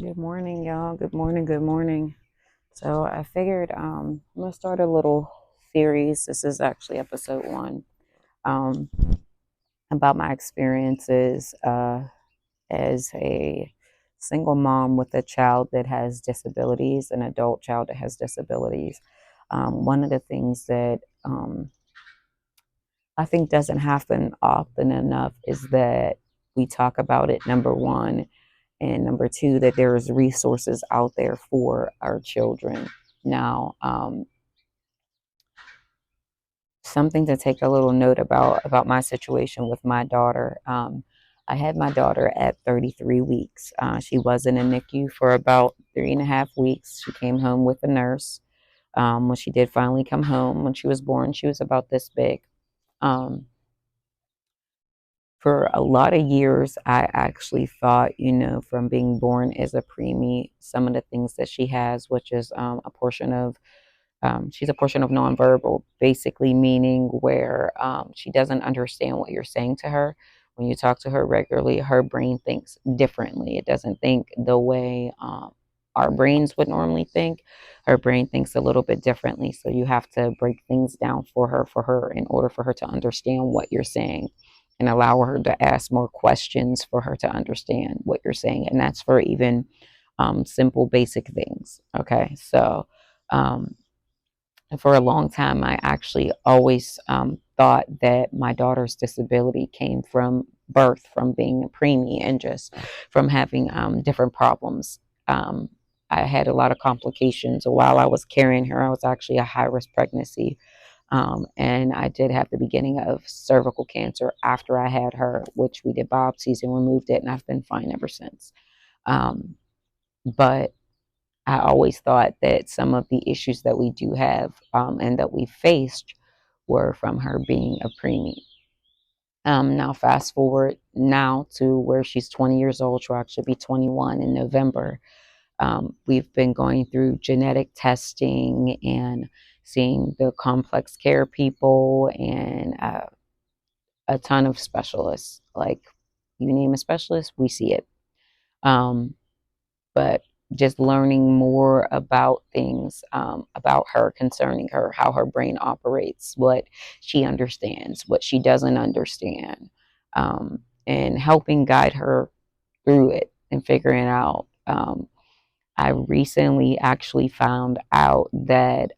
Good morning, y'all. Good morning. Good morning. So I figured I'm gonna start a little series. This is actually episode one, um, about my experiences as a single mom with a child that has disabilities, an adult child that has disabilities. One of the things that I think doesn't happen often enough is that we talk about it, number one, and number two, that there's resources out there for our children. Now, something to take a little note about my situation with my daughter. I had my daughter at 33 weeks. She was in a NICU for about 3.5 weeks. She came home with a nurse. When she did finally come home, when she was born, she was about this big. Um, for a lot of years, I actually thought, from being born as a preemie, some of the things that she has, which is she's a portion of nonverbal, basically meaning where she doesn't understand what you're saying to her. When you talk to her regularly, her brain thinks differently. It doesn't think the way our brains would normally think. Her brain thinks a little bit differently. So you have to break things down for her in order for her to understand what you're saying and allow her to ask more questions for her to understand what you're saying. And that's for even simple, basic things. Okay. So, um, for a long time, I actually always thought that my daughter's disability came from birth, from being a preemie, and just from having different problems. Um, I had a lot of complications while I was carrying her. I was actually a high risk pregnancy. And I did have the beginning of cervical cancer after I had her, which we did biopsies and removed it, and I've been fine ever since. Um, but I always thought that some of the issues that we do have and that we faced were from her being a preemie. Now, fast forward now to where she's 20 years old. She'll actually be 21 in November. We've been going through genetic testing and seeing the complex care people and a ton of specialists. Like, you name a specialist, we see it. Um, but just learning more about things about her, concerning her, how her brain operates, what she understands, what she doesn't understand, and helping guide her through it and figuring out. I recently actually found out that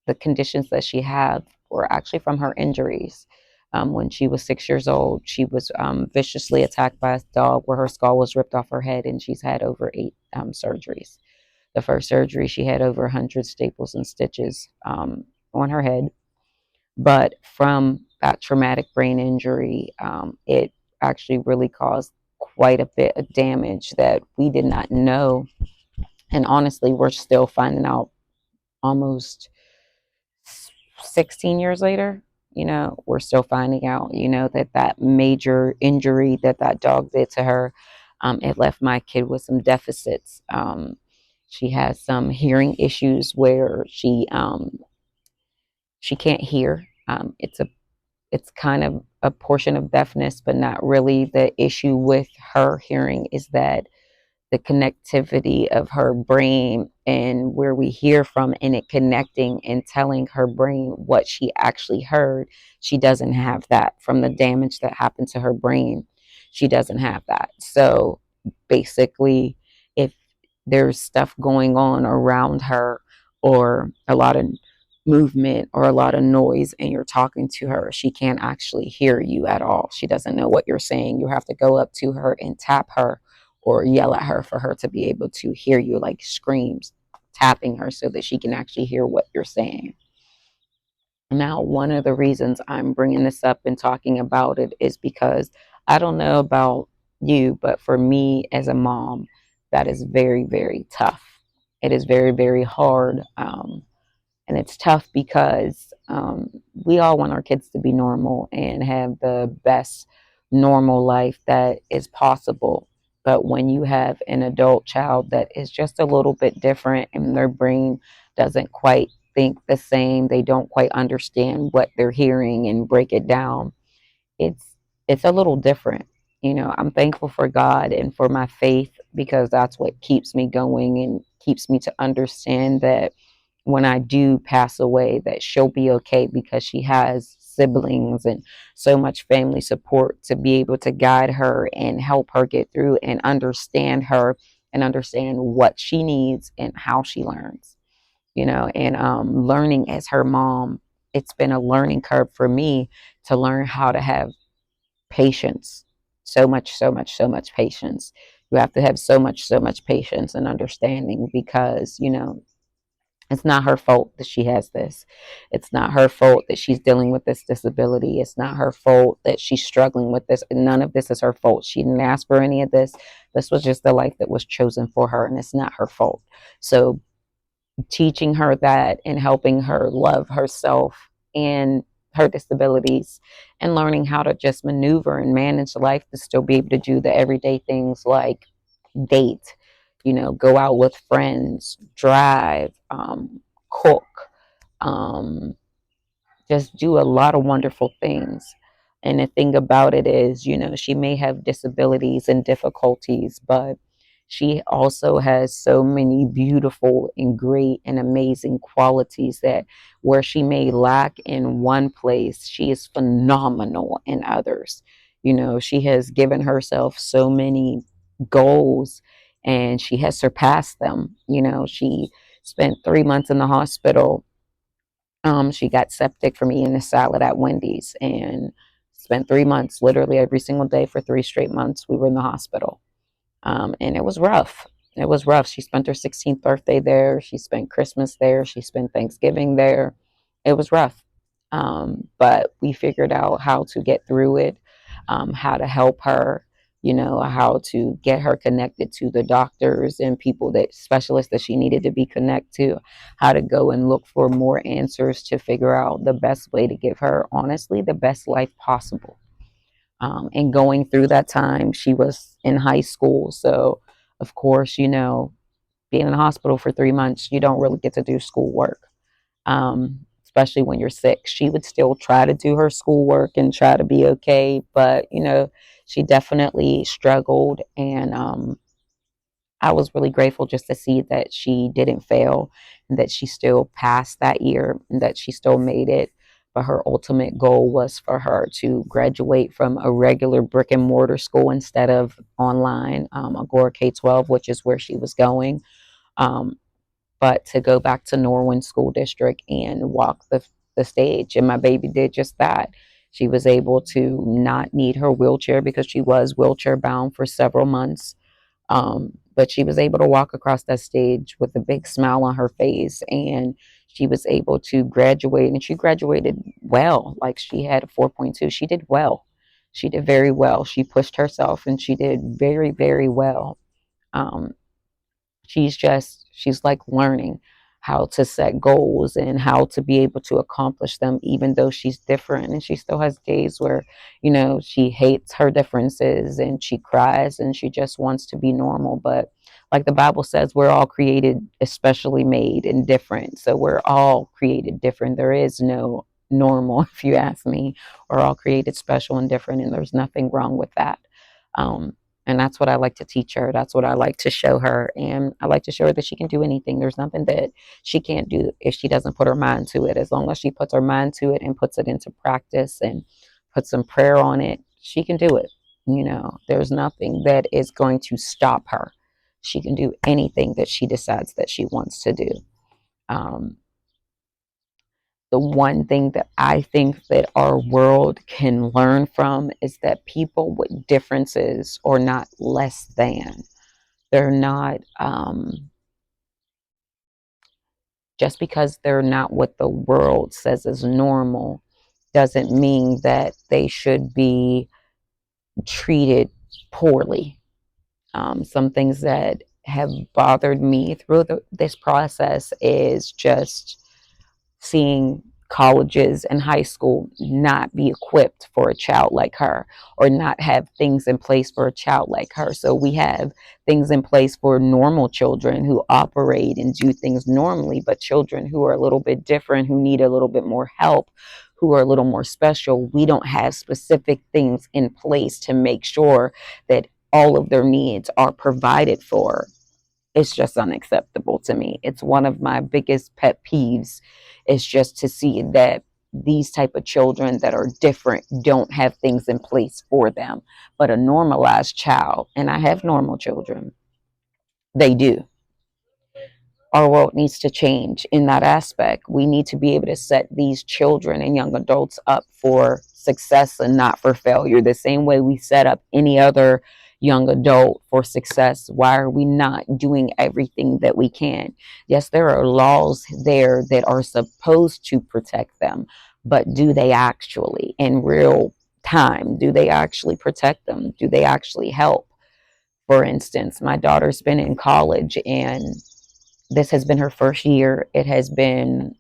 the conditions that she had were actually from her injuries. When she was 6 years old, she was viciously attacked by a dog where her skull was ripped off her head, and she's had over eight surgeries. The first surgery, she had over 100 staples and stitches on her head. But from that traumatic brain injury, it actually really caused quite a bit of damage that we did not know. And honestly, we're still finding out almost 16 years later. We're still finding out, that major injury that dog did to her, it left my kid with some deficits. She has some hearing issues where she can't hear. It's kind of a portion of deafness, but not really. The issue with her hearing is that the connectivity of her brain and where we hear from, and it connecting and telling her brain what she actually heard, she doesn't have that from the damage that happened to her brain. She doesn't have that. So basically, if there's stuff going on around her, or a lot of movement or a lot of noise, and you're talking to her, she can't actually hear you at all. She doesn't know what you're saying. You have to go up to her and tap her or yell at her for her to be able to hear you, like screams, tapping her so that she can actually hear what you're saying. Now, one of the reasons I'm bringing this up and talking about it is because I don't know about you, but for me as a mom, that is very, very tough. It is very, very hard. And it's tough because we all want our kids to be normal and have the best normal life that is possible. But when you have an adult child that is just a little bit different and their brain doesn't quite think the same, they don't quite understand what they're hearing and break it down, it's it's a little different. I'm thankful for God and for my faith because that's what keeps me going and keeps me to understand that when I do pass away, that she'll be okay because she has siblings and so much family support to be able to guide her and help her get through and understand her and understand what she needs and how she learns, and learning as her mom, it's been a learning curve for me to learn how to have patience. So much, so much, so much patience. You have to have so much patience and understanding because, it's not her fault that she has this. It's not her fault that she's dealing with this disability. It's not her fault that she's struggling with this. None of this is her fault. She didn't ask for any of this. This was just the life that was chosen for her, and it's not her fault. So, teaching her that and helping her love herself and her disabilities and learning how to just maneuver and manage life to still be able to do the everyday things like date, go out with friends, drive, cook, um, just do a lot of wonderful things. And the thing about it is, she may have disabilities and difficulties, but she also has so many beautiful and great and amazing qualities that where she may lack in one place, she is phenomenal in others. She has given herself so many goals and she has surpassed them. She spent 3 months in the hospital. She got septic from eating a salad at Wendy's and spent 3 months, literally every single day for 3 straight months. We were in the hospital. And it was rough. It was rough. She spent her 16th birthday there. She spent Christmas there. She spent Thanksgiving there. It was rough. But we figured out how to get through it, how to help her, how to get her connected to the doctors and people that specialists that she needed to be connected to, how to go and look for more answers to figure out the best way to give her, honestly, the best life possible. And going through that time, she was in high school. So, of course, being in the hospital for 3 months, you don't really get to do schoolwork, especially when you're sick. She would still try to do her schoolwork and try to be okay. But, she definitely struggled. And I was really grateful just to see that she didn't fail and that she still passed that year and that she still made it. But her ultimate goal was for her to graduate from a regular brick and mortar school instead of online, Agora K-12, which is where she was going. Um, but to go back to Norwin School District and walk the stage. And my baby did just that. She was able to not need her wheelchair because she was wheelchair bound for several months, but she was able to walk across that stage with a big smile on her face, and she was able to graduate, and she graduated well. Like she had a 4.2. She did well. She did very well. She pushed herself, and she did very, very well. Um, she's like learning how to set goals and how to be able to accomplish them even though she's different, and she still has days where she hates her differences and she cries and she just wants to be normal. But like the Bible says, we're all created especially made and different, so we're all created different. There is no normal if you ask me. We're all created special and different, and there's nothing wrong with that. um, and that's what I like to teach her. That's what I like to show her. And I like to show her that she can do anything. There's nothing that she can't do if she doesn't put her mind to it. As long as she puts her mind to it and puts it into practice and puts some prayer on it, she can do it. There's nothing that is going to stop her. She can do anything that she decides that she wants to do. Um, the one thing that I think that our world can learn from is that people with differences are not less than. They're not, just because they're not what the world says is normal, doesn't mean that they should be treated poorly. Some things that have bothered me through this process is just seeing colleges and high school not be equipped for a child like her, or not have things in place for a child like her. So we have things in place for normal children who operate and do things normally, but children who are a little bit different, who need a little bit more help, who are a little more special, we don't have specific things in place to make sure that all of their needs are provided for. It's just unacceptable to me. It's one of my biggest pet peeves, is just to see that these type of children that are different don't have things in place for them. But a normalized child, and I have normal children, they do. Our world needs to change in that aspect. We need to be able to set these children and young adults up for success and not for failure. The same way we set up any other young adult for success. Why are we not doing everything that we can? Yes, there are laws there that are supposed to protect them, but do they actually, in real time, do they actually protect them? Do they actually help? For instance, my daughter's been in college, and this has been her first year. It has been,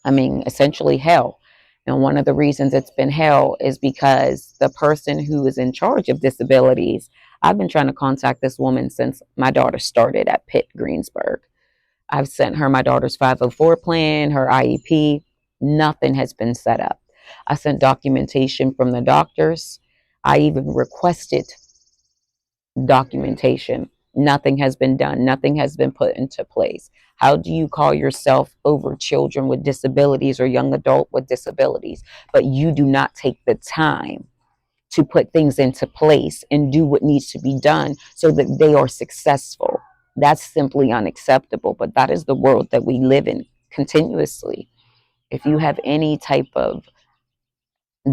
I mean, essentially hell. And one of the reasons it's been hell is because the person who is in charge of disabilities, I've been trying to contact this woman since my daughter started at Pitt Greensburg. I've sent her my daughter's 504 plan, her IEP. Nothing has been set up. I sent documentation from the doctors. I even requested documentation. Nothing has been done. Nothing has been put into place. How do you call yourself over children with disabilities or young adult with disabilities, but you do not take the time to put things into place and do what needs to be done so that they are successful? That's simply unacceptable, but that is the world that we live in continuously. If you have any type of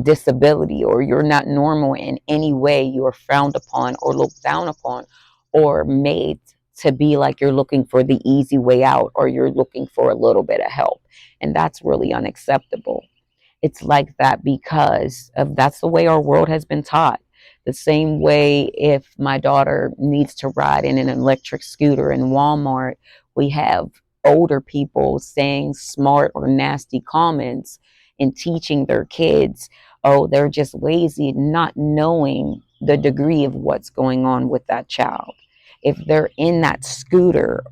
disability or you're not normal in any way, you are frowned upon or looked down upon or made to be like you're looking for the easy way out or you're looking for a little bit of help. And that's really unacceptable. It's like that because of that's the way our world has been taught. The same way if my daughter needs to ride in an electric scooter in Walmart, we have older people saying smart or nasty comments and teaching their kids, oh, they're just lazy, not knowing the degree of what's going on with that child. If they're in that scooter,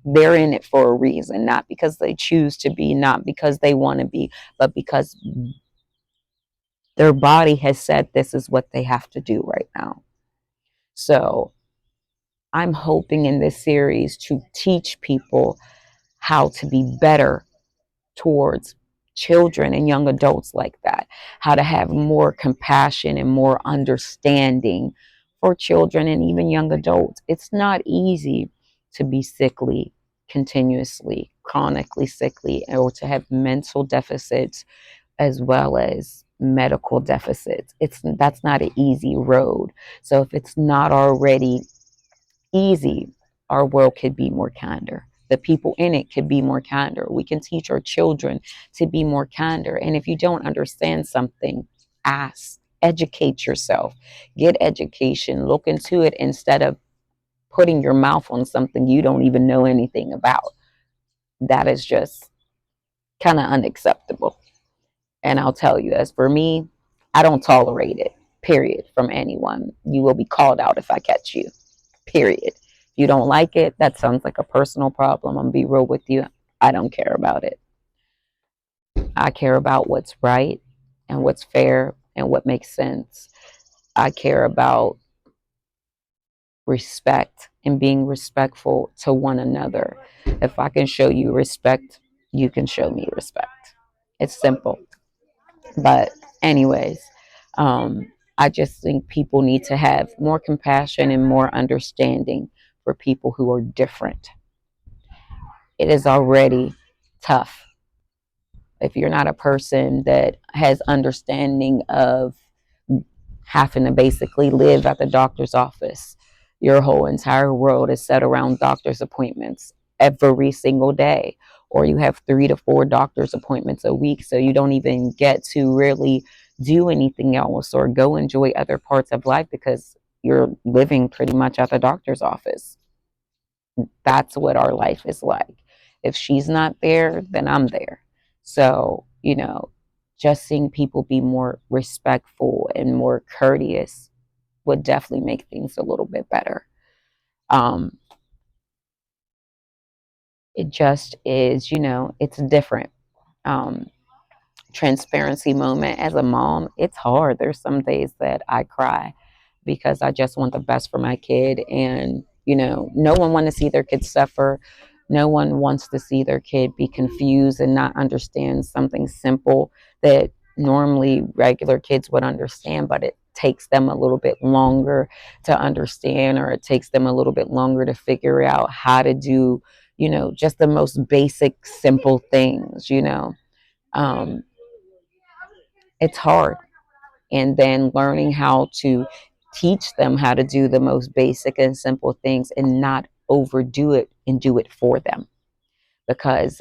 they're in it for a reason, not because they choose to be, not because they want to be, but because their body has said this is what they have to do right now. So I'm hoping in this series to teach people how to be better towards children and young adults like that, how to have more compassion and more understanding for children and even young adults. It's not easy to be sickly continuously, chronically sickly, or to have mental deficits as well as medical deficits. That's not an easy road. So if it's not already easy, our world could be more kinder. The people in it could be more kinder. We can teach our children to be more kinder. And if you don't understand something, ask, educate yourself, get education, look into it instead of putting your mouth on something you don't even know anything about. That is just kind of unacceptable. And I'll tell you, as for me, I don't tolerate it, period, from anyone. You will be called out if I catch you, period. If you don't like it, that sounds like a personal problem. I'm going to be real with you. I don't care about it. I care about what's right and what's fair and what makes sense. I care about respect and being respectful to one another. If I can show you respect, you can show me respect. It's simple. But, anyways, I just think people need to have more compassion and more understanding for people who are different. It is already tough if you're not a person that has understanding of having to basically live at the doctor's office. Your whole entire world is set around doctor's appointments every single day, or you have 3 to 4 doctor's appointments a week, so you don't even get to really do anything else or go enjoy other parts of life because you're living pretty much at the doctor's office. That's what our life is like. If she's not there, then I'm there. So, just seeing people be more respectful and more courteous would definitely make things a little bit better. Um, it just is, it's different. Um, Transparency moment as a mom, it's hard. There's some days that I cry because I just want the best for my kid. And, no one wants to see their kid suffer. No one wants to see their kid be confused and not understand something simple that normally regular kids would understand, but it takes them a little bit longer to understand, or it takes them a little bit longer to figure out how to do, just the most basic, simple things. Um, it's hard. And then learning how to teach them how to do the most basic and simple things and not overdo it and do it for them. Because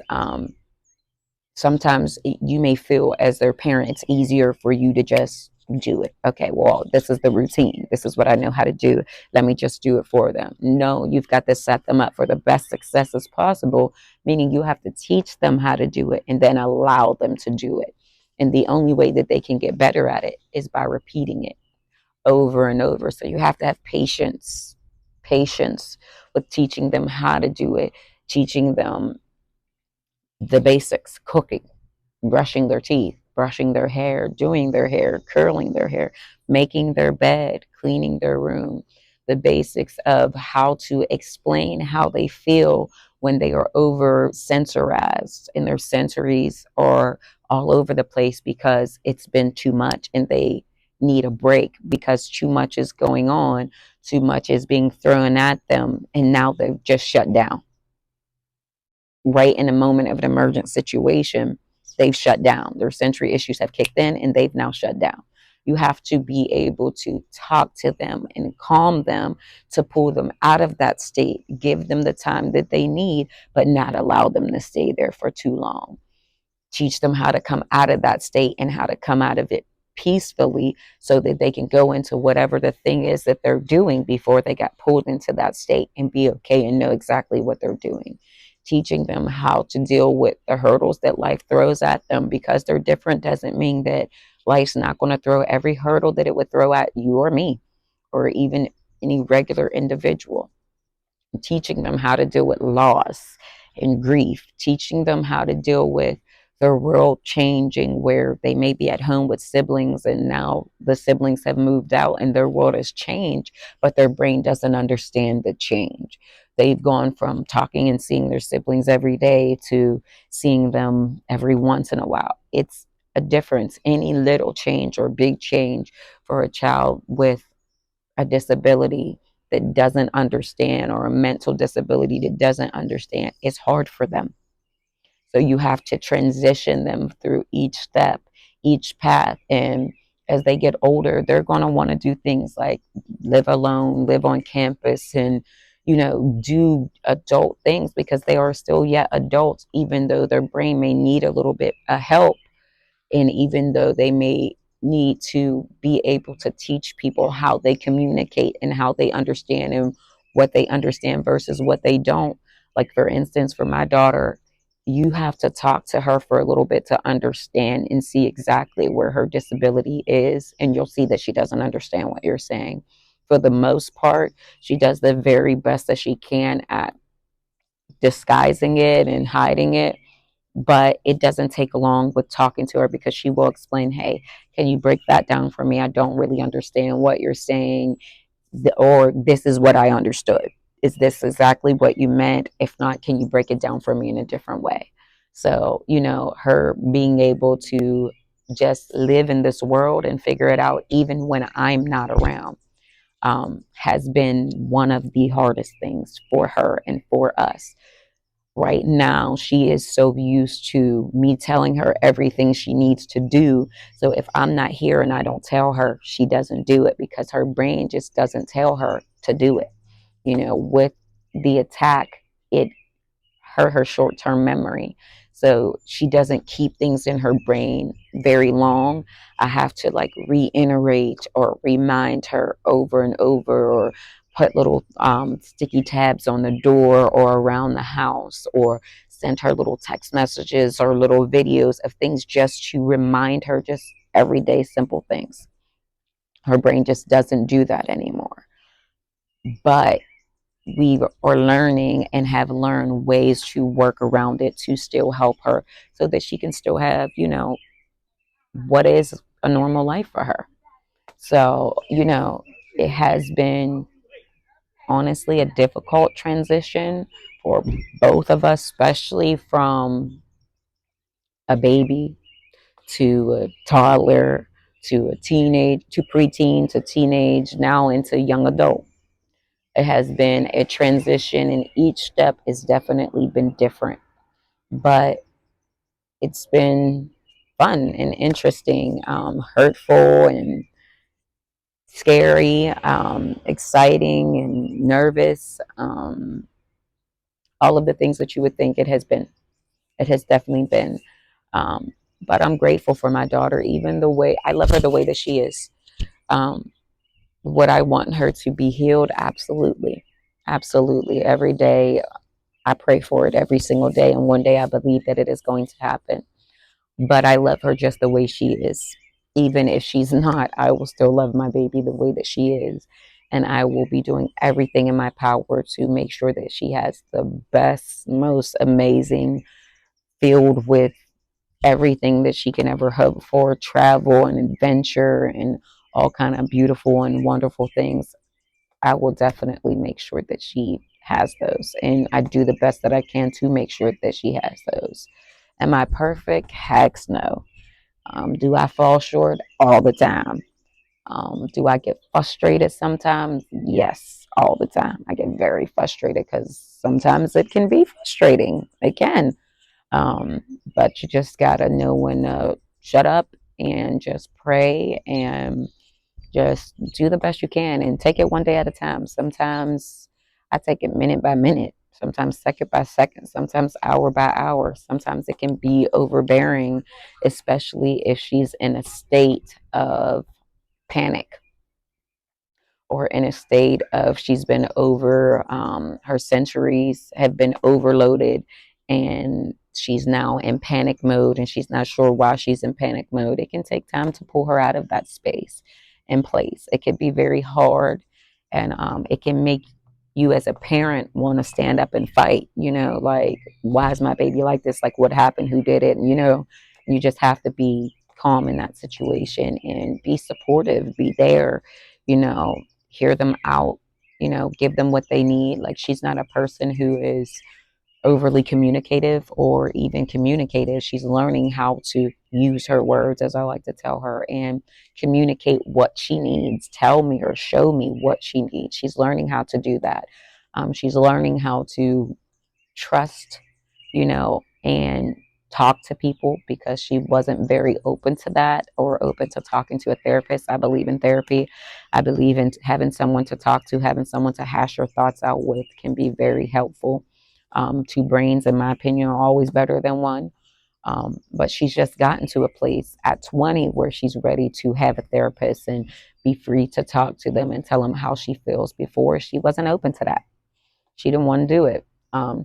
sometimes you may feel as their parent, it's easier for you to just do it. Okay, well, this is the routine. This is what I know how to do. Let me just do it for them. No, you've got to set them up for the best success as possible, meaning you have to teach them how to do it and then allow them to do it. And the only way that they can get better at it is by repeating it over and over. So you have to have patience with teaching them how to do it, teaching them the basics, cooking, brushing their teeth, brushing their hair, doing their hair, curling their hair, making their bed, cleaning their room, the basics of how to explain how they feel when they are over sensorized and their sensories are all over the place because it's been too much and they need a break because too much is going on, too much is being thrown at them, and now they've just shut down right in a moment of an emergent situation. They've shut down. Their sensory issues have kicked in and they've now shut down. You have to be able to talk to them and calm them to pull them out of that state, give them the time that they need, but not allow them to stay there for too long. Teach them how to come out of that state and how to come out of it peacefully so that they can go into whatever the thing is that they're doing before they got pulled into that state and be okay and know exactly what they're doing. Teaching them how to deal with the hurdles that life throws at them because they're different doesn't mean that life's not going to throw every hurdle that it would throw at you or me or even any regular individual. Teaching them how to deal with loss and grief, teaching them how to deal with the world changing where they may be at home with siblings and now the siblings have moved out and their world has changed, but their brain doesn't understand the change. They've gone from talking and seeing their siblings every day to seeing them every once in a while. It's a difference. Any little change or big change for a child with a disability that doesn't understand or a mental disability that doesn't understand, it's hard for them. So you have to transition them through each step, each path. And as they get older, they're going to want to do things like live alone, live on campus, and, do adult things because they are still yet adults, even though their brain may need a little bit of help. And even though they may need to be able to teach people how they communicate and how they understand and what they understand versus what they don't. Like, for instance, for my daughter, you have to talk to her for a little bit to understand and see exactly where her disability is. And you'll see that she doesn't understand what you're saying. For the most part, she does the very best that she can at disguising it and hiding it, but it doesn't take long with talking to her because she will explain, hey, can you break that down for me? I don't really understand what you're saying, or this is what I understood. Is this exactly what you meant? If not, can you break it down for me in a different way? So, her being able to just live in this world and figure it out even when I'm not around, has been one of the hardest things for her and for us. Right now, she is so used to me telling her everything she needs to do. So if I'm not here and I don't tell her, she doesn't do it because her brain just doesn't tell her to do it. With the attack, it hurt her short term memory. So she doesn't keep things in her brain very long. I have to like reiterate or remind her over and over, or put little sticky tabs on the door or around the house, or send her little text messages or little videos of things just to remind her just everyday simple things. Her brain just doesn't do that anymore. But we are learning and have learned ways to work around it to still help her so that she can still have, what is a normal life for her. So, It has been honestly a difficult transition for both of us, especially from a baby to a toddler to a teenage to preteen to teenage now into young adult. It has been a transition, and each step has definitely been different, but it's been fun and interesting, hurtful and scary, exciting and nervous, all of the things that you would think it has been. It has definitely been. Um, but I'm grateful for my daughter, even the way I love her, the way that she is. Um, would I want her to be healed? Absolutely. Absolutely. Every day I pray for it every single day. And one day I believe that it is going to happen. But I love her just the way she is. Even if she's not, I will still love my baby the way that she is. And I will be doing everything in my power to make sure that she has the best, most amazing, filled with everything that she can ever hope for, travel and adventure and all kind of beautiful and wonderful things. I will definitely make sure that she has those, and I do the best that I can to make sure that she has those. Am I perfect? Heck no. Do I fall short all the time? Do I get frustrated sometimes? Yes, all the time. I get very frustrated because sometimes it can be frustrating. It can. Um, but you just gotta know when to shut up and just pray and just do the best you can and take it one day at a time. Sometimes I take it minute by minute, sometimes second by second, sometimes hour by hour. Sometimes it can be overbearing, especially if she's in a state of panic or in a state of she's been over, her sensories have been overloaded and she's now in panic mode and she's not sure why she's in panic mode. It can take time to pull her out of that space and place. It can be very hard, and it can make you as a parent want to stand up and fight, like, why is my baby like this? Like, what happened? Who did it? And, you just have to be calm in that situation and be supportive, be there, you know, hear them out, give them what they need. Like, she's not a person who is overly communicative or even communicative. She's learning how to use her words, as I like to tell her, and communicate what she needs. Tell me or show me what she needs. She's learning how to do that. She's learning how to trust, and talk to people because she wasn't very open to that or open to talking to a therapist. I believe in therapy. I believe in having someone to talk to, having someone to hash your thoughts out with can be very helpful. Two brains, in my opinion, are always better than one. But she's just gotten to a place at 20 where she's ready to have a therapist and be free to talk to them and tell them how she feels. Before, she wasn't open to that. She didn't want to do it.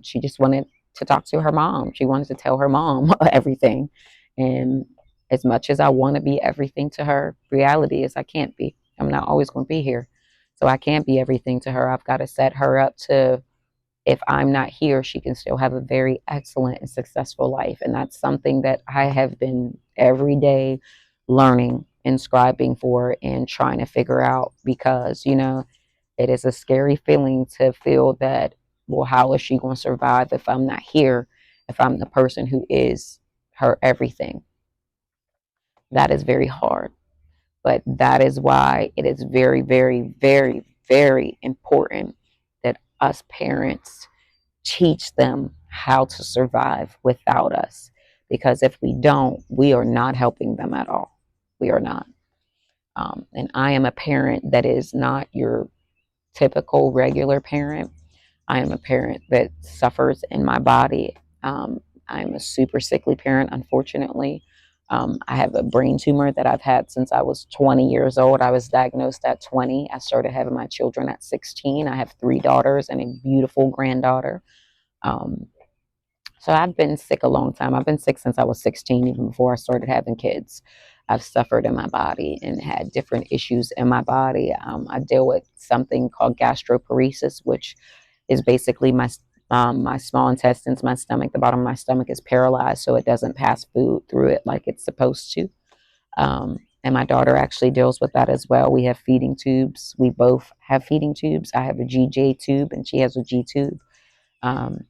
She just wanted to talk to her mom. She wanted to tell her mom everything. And as much as I want to be everything to her, reality is I can't be. I'm not always going to be here. So I can't be everything to her. I've got to set her up to, if I'm not here, she can still have a very excellent and successful life. And that's something that I have been every day learning and scribing for and trying to figure out because, it is a scary feeling to feel that, well, how is she going to survive if I'm not here, if I'm the person who is her everything? That is very hard. But that is why it is very, very, very, very important that us parents teach them how to survive without us. Because if we don't, we are not helping them at all. We are not. And I am a parent that is not your typical regular parent. I am a parent that suffers in my body. I'm a super sickly parent, unfortunately. I have a brain tumor that I've had since I was 20 years old. I was diagnosed at 20. I started having my children at 16. I have three daughters and a beautiful granddaughter. Um, so I've been sick a long time. I've been sick since I was 16, even before I started having kids. I've suffered in my body and had different issues in my body. I deal with something called gastroparesis, which is basically my small intestines, my stomach, the bottom of my stomach is paralyzed, so it doesn't pass food through it like it's supposed to. Um, And my daughter actually deals with that as well. We have feeding tubes. We both have feeding tubes. I have a GJ tube and she has a G tube. Um,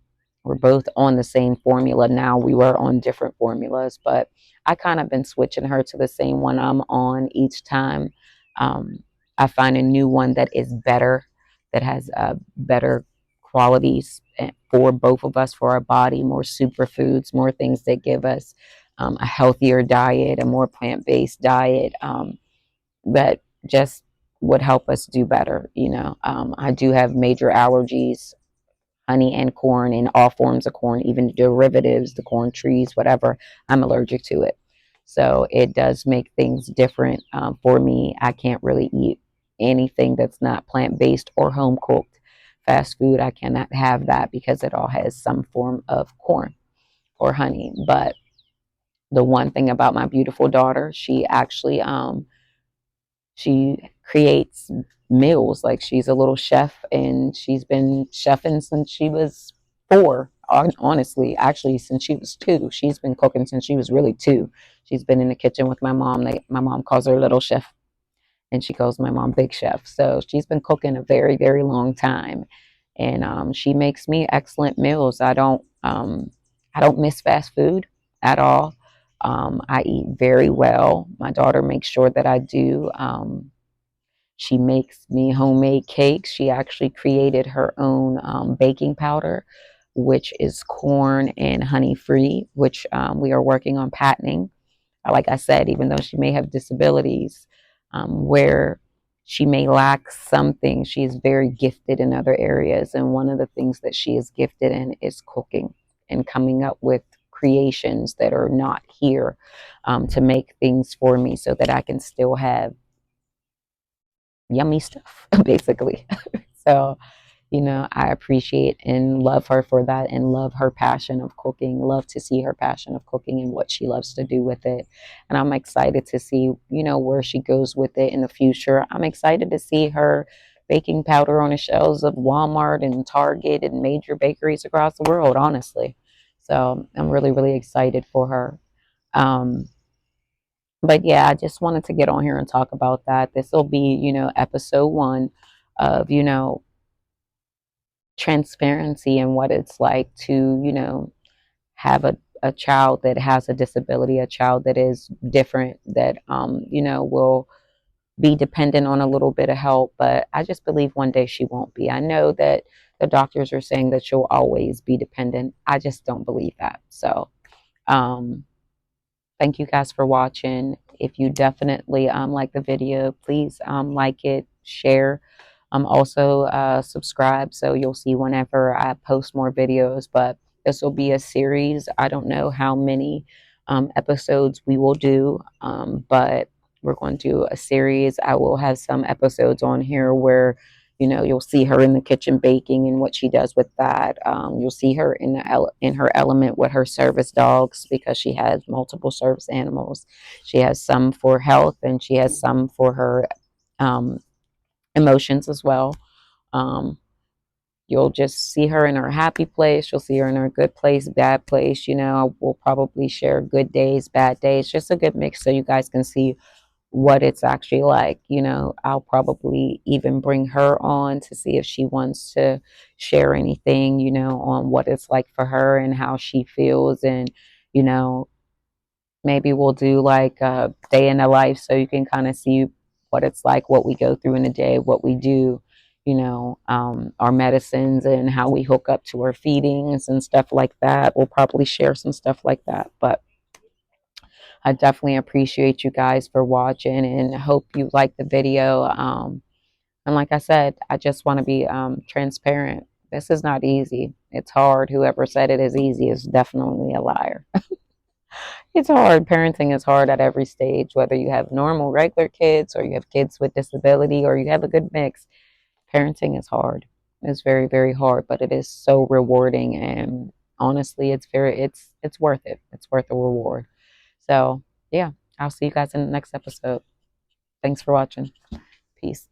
we're both on the same formula now. We were on different formulas, but I kind of been switching her to the same one I'm on each time. Um, I find a new one that is better, that has better qualities for both of us, for our body, more superfoods, more things that give us a healthier diet, a more plant-based diet that just would help us do better. I do have major allergies, honey and corn and all forms of corn, even derivatives, the corn trees, whatever. I'm allergic to it. So it does make things different for me. I can't really eat anything that's not plant based or home cooked. Fast food, I cannot have that because it all has some form of corn or honey. But the one thing about my beautiful daughter, she actually she creates meals. Like she's a little chef and she's been chefing since she was 4. Honestly, actually, since she was 2. She's been cooking since she was really 2. She's been in the kitchen with my mom. My mom calls her little chef and she calls my mom big chef. So she's been cooking a very, very long time. And she makes me excellent meals. I don't miss fast food at all. I eat very well. My daughter makes sure that I do. She makes me homemade cakes. She actually created her own baking powder, which is corn and honey free, which we are working on patenting. Like I said, even though she may have disabilities, where she may lack something, she is very gifted in other areas. And one of the things that she is gifted in is cooking and coming up with creations that are not here to make things for me so that I can still have yummy stuff, basically. So, I appreciate and love her for that and love her passion of cooking, love to see her passion of cooking and what she loves to do with it. And I'm excited to see, where she goes with it in the future. I'm excited to see her baking powder on the shelves of Walmart and Target and major bakeries across the world, honestly. So I'm really, really excited for her. Um, but yeah, I just wanted to get on here and talk about that. This will be, episode 1 of, transparency and what it's like to, have a child that has a disability, a child that is different, that, will be dependent on a little bit of help. But I just believe one day she won't be. I know that the doctors are saying that she'll always be dependent. I just don't believe that. So, um, thank you guys for watching. If you definitely like the video, please like it, share. Also subscribe so you'll see whenever I post more videos. But this will be a series. I don't know how many episodes we will do, but we're going to do a series. I will have some episodes on here where you'll see her in the kitchen baking and what she does with that. You'll see her in her element with her service dogs because she has multiple service animals. She has some for health and she has some for her um, emotions as well. Um, you'll just see her in her happy place. You'll see her in her good place, bad place. We'll probably share good days, bad days, just a good mix so you guys can see what it's actually like. I'll probably even bring her on to see if she wants to share anything, on what it's like for her and how she feels. And, you know, maybe we'll do like a day in the life so you can kind of see what it's like, what we go through in a day, what we do, our medicines and how we hook up to our feedings and stuff like that. We'll probably share some stuff like that. But I definitely appreciate you guys for watching and hope you like the video. And like I said, I just want to be transparent. This is not easy. It's hard. Whoever said it is easy is definitely a liar. It's hard. Parenting is hard at every stage, whether you have normal, regular kids or you have kids with disability or you have a good mix. Parenting is hard. It's very, very hard, but it is so rewarding. And honestly, it's worth it. It's worth the reward. So yeah, I'll see you guys in the next episode. Thanks for watching. Peace.